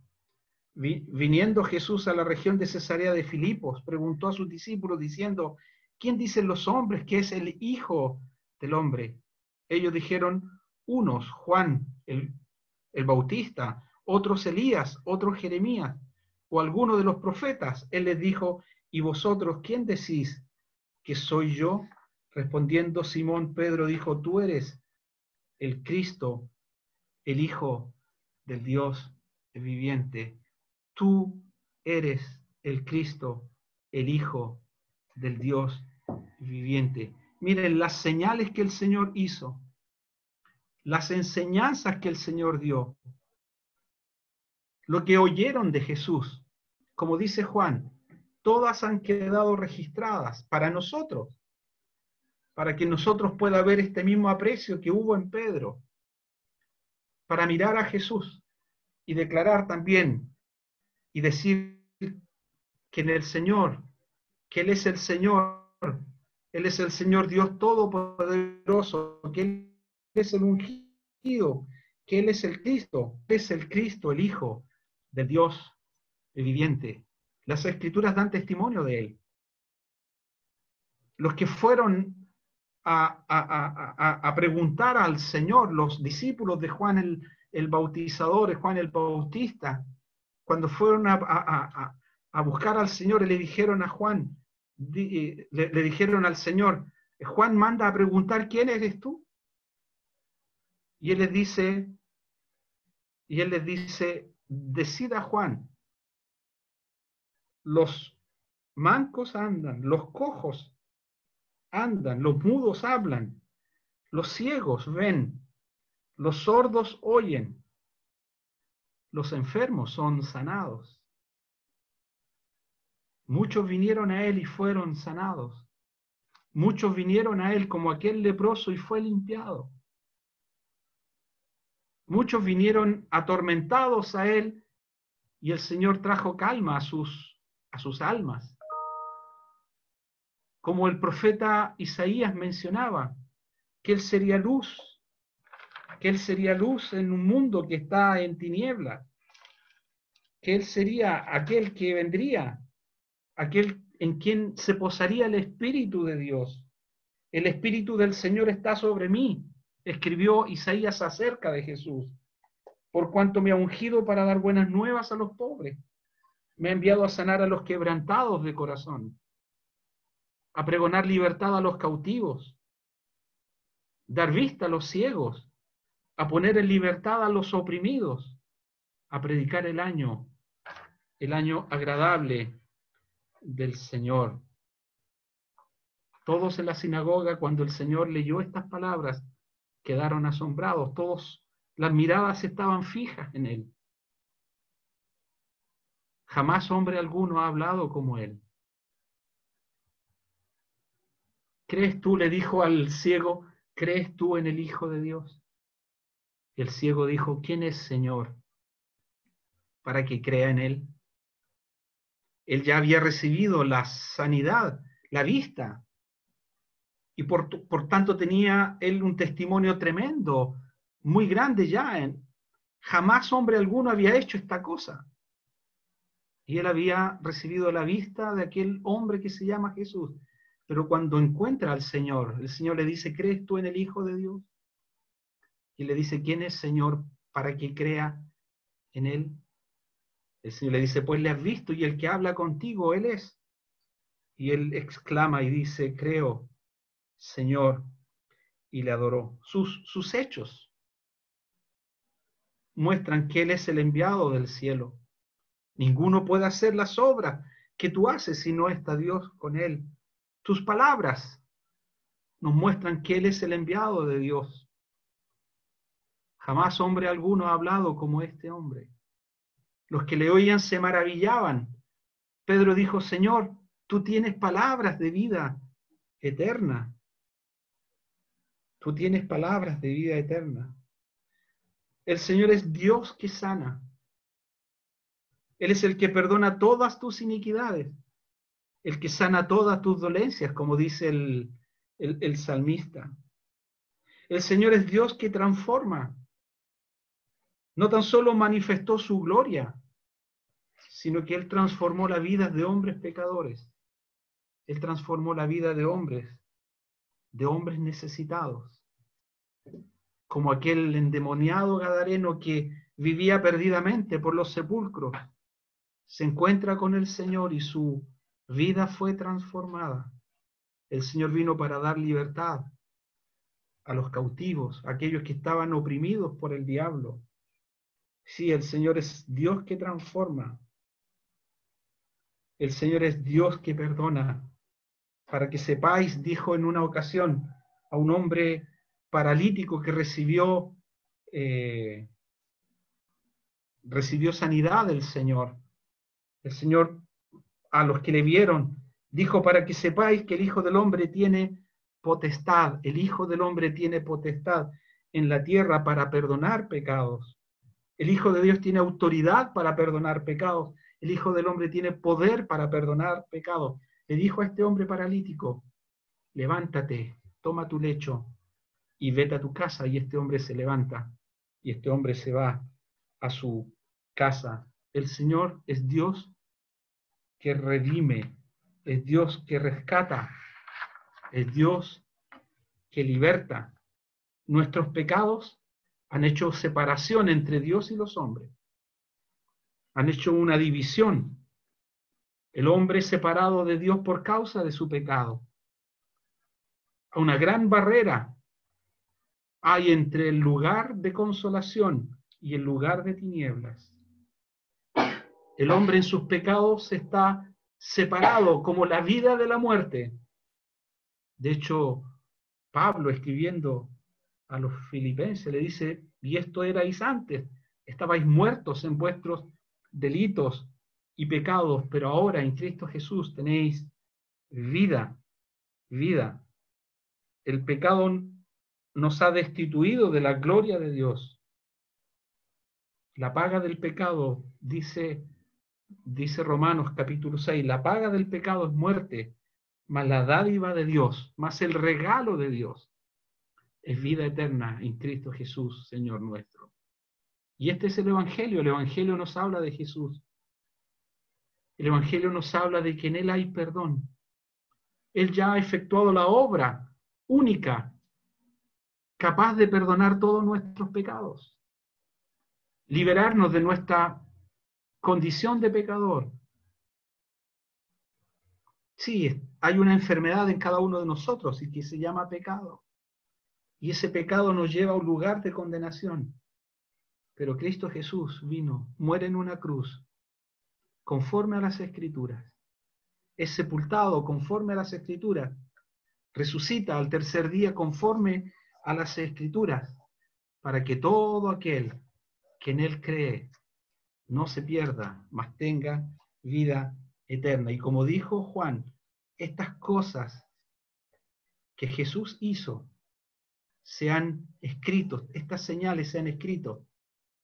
Speaker 3: viniendo Jesús a la región de Cesarea de Filipos, preguntó a sus discípulos diciendo, ¿quién dicen los hombres que es el Hijo del Hombre? Ellos dijeron, unos Juan el Bautista, otros Elías, otros Jeremías, o alguno de los profetas. Él les dijo, ¿y vosotros quién decís que soy yo? Respondiendo Simón Pedro dijo, tú eres el Cristo, el Hijo del Dios viviente. Tú eres el Cristo, el Hijo del Dios viviente. Miren las señales que el Señor hizo, las enseñanzas que el Señor dio, lo que oyeron de Jesús. Como dice Juan, todas han quedado registradas para nosotros, para que nosotros pueda ver este mismo aprecio que hubo en Pedro, para mirar a Jesús y declarar también y decir que en el Señor, que Él es el Señor Dios Todopoderoso, que Él es el ungido, que Él es el Cristo, el Hijo de Dios viviente. Las Escrituras dan testimonio de Él. Los que fueron a preguntar al Señor, los discípulos de Juan el Bautizador, Juan el Bautista, cuando fueron a buscar al Señor y le dijeron a Juan, le dijeron al Señor, Juan manda a preguntar, ¿quién eres tú? Y él les dice, decida Juan, los mancos andan, los cojos andan, los mudos hablan, los ciegos ven, los sordos oyen, los enfermos son sanados. Muchos vinieron a él y fueron sanados. Muchos vinieron a él como aquel leproso y fue limpiado. Muchos vinieron atormentados a él y el Señor trajo calma a sus almas. Como el profeta Isaías mencionaba, que él sería luz en un mundo que está en tinieblas, que él sería aquel que vendría, aquel en quien se posaría el Espíritu de Dios. El Espíritu del Señor está sobre mí, escribió Isaías acerca de Jesús, por cuanto me ha ungido para dar buenas nuevas a los pobres, me ha enviado a sanar a los quebrantados de corazón, a pregonar libertad a los cautivos, dar vista a los ciegos, a poner en libertad a los oprimidos, a predicar el año agradable del Señor. Todos en la sinagoga, cuando el Señor leyó estas palabras, quedaron asombrados. Todos, las miradas estaban fijas en él. Jamás hombre alguno ha hablado como él. ¿Crees tú? Le dijo al ciego, ¿crees tú en el Hijo de Dios? El ciego dijo, ¿quién es Señor para que crea en él? Él ya había recibido la sanidad, la vista, y por tanto tenía él un testimonio tremendo, muy grande ya. Jamás hombre alguno había hecho esta cosa. Y él había recibido la vista de aquel hombre que se llama Jesús. Pero cuando encuentra al Señor, el Señor le dice, ¿crees tú en el Hijo de Dios? Y le dice, ¿quién es Señor para que crea en él? El Señor le dice, pues le has visto y el que habla contigo, él es. Y él exclama y dice, creo, Señor, y le adoró. Sus hechos muestran que él es el enviado del cielo. Ninguno puede hacer las obras que tú haces si no está Dios con él. Tus palabras nos muestran que él es el enviado de Dios. Jamás hombre alguno ha hablado como este hombre. Los que le oían se maravillaban. Pedro dijo, Señor, tú tienes palabras de vida eterna. Tú tienes palabras de vida eterna. El Señor es Dios que sana. Él es el que perdona todas tus iniquidades, el que sana todas tus dolencias, como dice el salmista. El Señor es Dios que transforma. No tan solo manifestó su gloria, sino que Él transformó la vida de hombres pecadores. Él transformó la vida de hombres necesitados, como aquel endemoniado gadareno que vivía perdidamente por los sepulcros. Se encuentra con el Señor y su vida fue transformada. El Señor vino para dar libertad a los cautivos, a aquellos que estaban oprimidos por el diablo. Sí, el Señor es Dios que transforma. El Señor es Dios que perdona. Para que sepáis, dijo en una ocasión a un hombre paralítico que recibió sanidad del Señor. El Señor, a los que le vieron, dijo: para que sepáis que el Hijo del Hombre tiene potestad, el Hijo del Hombre tiene potestad en la tierra para perdonar pecados. El Hijo de Dios tiene autoridad para perdonar pecados. El Hijo del Hombre tiene poder para perdonar pecados. Le dijo a este hombre paralítico: levántate, toma tu lecho y vete a tu casa. Y este hombre se levanta y este hombre se va a su casa. El Señor es Dios que redime, es Dios que rescata, es Dios que liberta. Nuestros pecados han hecho separación entre Dios y los hombres. Han hecho una división. El hombre es separado de Dios por causa de su pecado. Una gran barrera hay entre el lugar de consolación y el lugar de tinieblas. El hombre en sus pecados está separado como la vida de la muerte. De hecho, Pablo, escribiendo a los filipenses, le dice: y esto erais antes, estabais muertos en vuestros delitos y pecados, pero ahora en Cristo Jesús tenéis vida, vida. El pecado nos ha destituido de la gloria de Dios. La paga del pecado, dice Romanos capítulo 6, la paga del pecado es muerte, mas la dádiva de Dios, más el regalo de Dios, es vida eterna en Cristo Jesús, Señor nuestro. Y este es el Evangelio nos habla de Jesús. El Evangelio nos habla de que en Él hay perdón. Él ya ha efectuado la obra única, capaz de perdonar todos nuestros pecados, liberarnos de nuestra condición de pecador. Sí, hay una enfermedad en cada uno de nosotros y que se llama pecado. Y ese pecado nos lleva a un lugar de condenación. Pero Cristo Jesús vino, muere en una cruz, conforme a las Escrituras. Es sepultado conforme a las Escrituras. Resucita al tercer día conforme a las Escrituras, para que todo aquel que en Él cree no se pierda, mas tenga vida eterna. Y como dijo Juan, estas cosas que Jesús hizo se han escrito, estas señales se han escrito,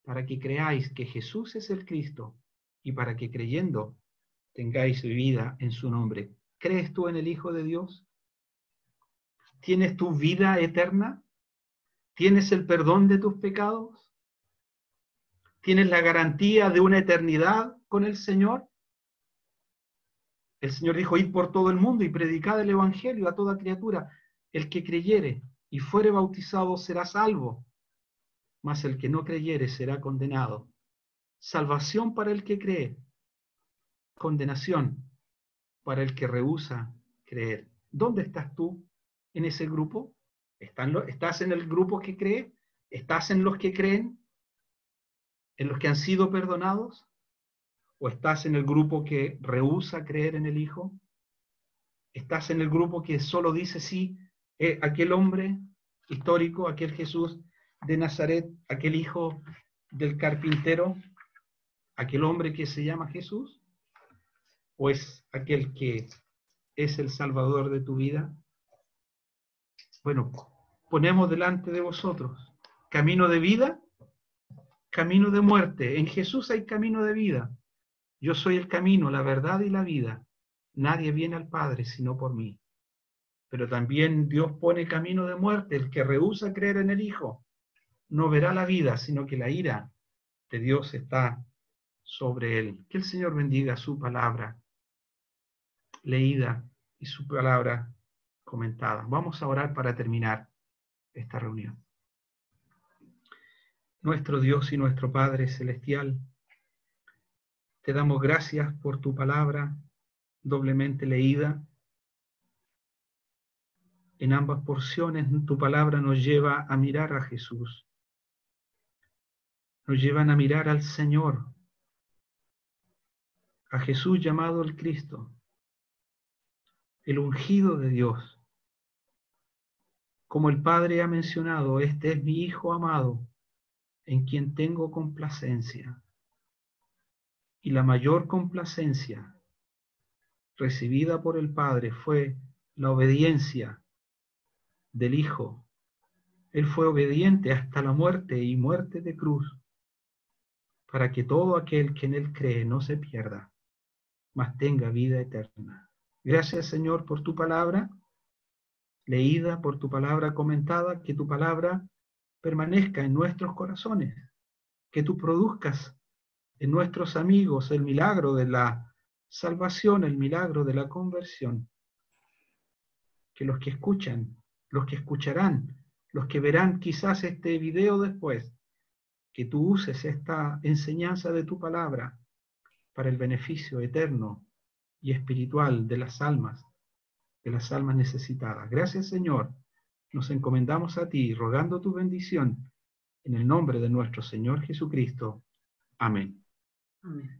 Speaker 3: para que creáis que Jesús es el Cristo y para que creyendo tengáis vida en su nombre. ¿Crees tú en el Hijo de Dios? ¿Tienes tu vida eterna? ¿Tienes el perdón de tus pecados? ¿Tienes la garantía de una eternidad con el Señor? El Señor dijo: id por todo el mundo y predicad el Evangelio a toda criatura. El que creyere y fuere bautizado será salvo, mas el que no creyere será condenado. Salvación para el que cree, condenación para el que rehúsa creer. ¿Dónde estás tú en ese grupo? ¿Estás en el grupo que cree? ¿Estás en los que creen? ¿En los que han sido perdonados? ¿O estás en el grupo que rehúsa creer en el Hijo? ¿Estás en el grupo que solo dice sí, aquel hombre histórico, aquel Jesús de Nazaret, aquel hijo del carpintero, aquel hombre que se llama Jesús? ¿O es aquel que es el Salvador de tu vida? Bueno, ponemos delante de vosotros camino de vida, camino de muerte. En Jesús hay camino de vida. Yo soy el camino, la verdad y la vida. Nadie viene al Padre sino por mí. Pero también Dios pone camino de muerte. El que rehúsa creer en el Hijo no verá la vida, sino que la ira de Dios está sobre él. Que el Señor bendiga su palabra leída y su palabra comentada. Vamos a orar para terminar esta reunión. Nuestro Dios y nuestro Padre celestial, te damos gracias por tu palabra doblemente leída. En ambas porciones tu palabra nos lleva a mirar a Jesús. Nos llevan a mirar al Señor, a Jesús llamado el Cristo, el ungido de Dios. Como el Padre ha mencionado, este es mi Hijo amado, en quien tengo complacencia. Y la mayor complacencia recibida por el Padre fue la obediencia del Hijo. Él fue obediente hasta la muerte y muerte de cruz, para que todo aquel que en Él cree no se pierda, mas tenga vida eterna. Gracias, Señor, por tu palabra leída, por tu palabra comentada, que tu palabra permanezca en nuestros corazones, que tú produzcas en nuestros amigos el milagro de la salvación, el milagro de la conversión, que los que escuchan, los que escucharán, los que verán quizás este video después, que tú uses esta enseñanza de tu palabra para el beneficio eterno y espiritual de las almas necesitadas. Gracias, Señor. Nos encomendamos a ti, rogando tu bendición, en el nombre de nuestro Señor Jesucristo. Amén.
Speaker 4: Amén.